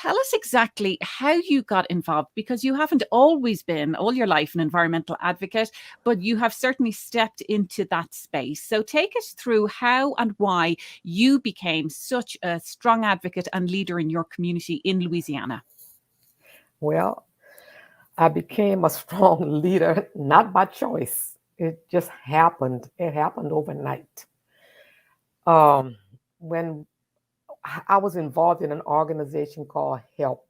tell us exactly how you got involved, because you haven't always been all your life an environmental advocate, but you have certainly stepped into that space. So take us through how and why you became such a strong advocate and leader in your community in Louisiana. Well, I became a strong leader, not by choice. It just happened. It happened overnight. Um, when I was involved in an organization called HELP,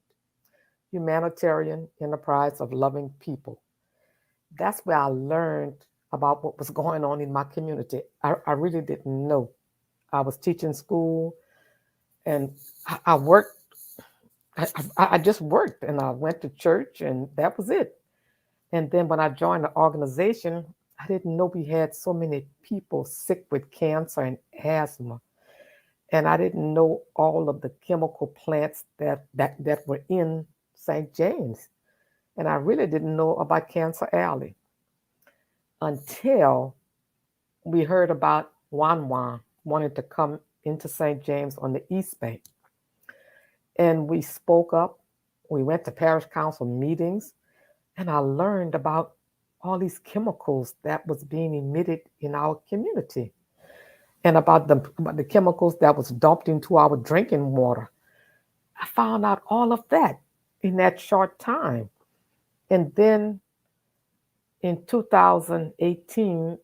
Humanitarian Enterprise of Loving People. That's where I learned about what was going on in my community. I really didn't know. I was teaching school and I worked. I just worked and I went to church and that was it. And then when I joined the organization, I didn't know we had so many people sick with cancer and asthma. And I didn't know all of the chemical plants that were in St. James. And I really didn't know about Cancer Alley until we heard about Wan Wan wanting to come into St. James on the East Bay. And we spoke up. We went to parish council meetings, and I learned about all these chemicals that was being emitted in our community and about the chemicals that was dumped into our drinking water. I found out all of that in that short time. And then in 2018,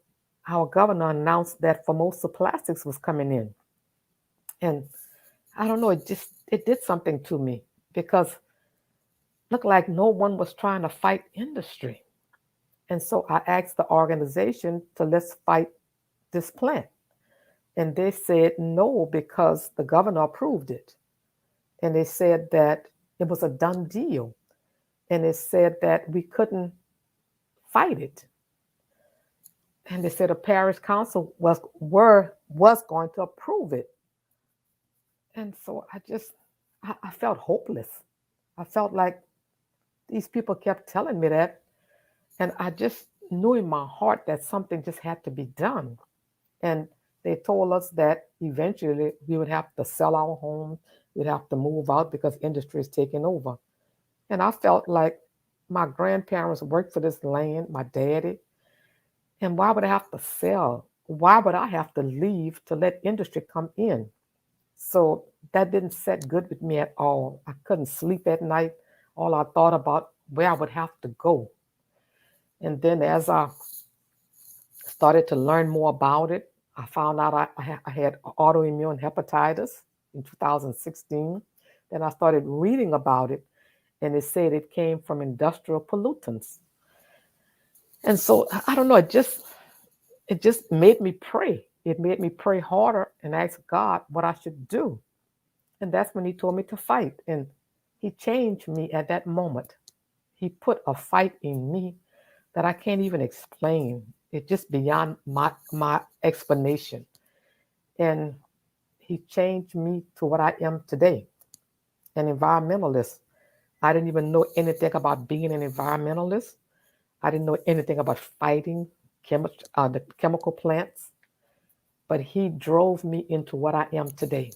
our governor announced that Formosa Plastics was coming in. And I don't know, it did something to me because it looked like no one was trying to fight industry. And so I asked the organization to let's fight this plant. And they said no because the governor approved it. And they said that it was a done deal. And they said that we couldn't fight it. And they said a parish council was going to approve it. And so I felt hopeless. I felt like these people kept telling me that, and I just knew in my heart that something just had to be done. And they told us that eventually we would have to sell our home, we'd have to move out because industry is taking over. And I felt like my grandparents worked for this land, my daddy, and why would I have to sell? Why would I have to leave to let industry come in? So that didn't set good with me at all. I couldn't sleep at night. All I thought about where I would have to go. And then as I started to learn more about it, I found out I had autoimmune hepatitis in 2016. Then I started reading about it, and it said it came from industrial pollutants. And so I don't know, it just made me pray. It made me pray harder and ask God what I should do. And that's when he told me to fight. And he changed me at that moment. He put a fight in me that I can't even explain. It's just beyond my explanation. And he changed me to what I am today, an environmentalist. I didn't even know anything about being an environmentalist. I didn't know anything about fighting the chemical plants, but he drove me into what I am today.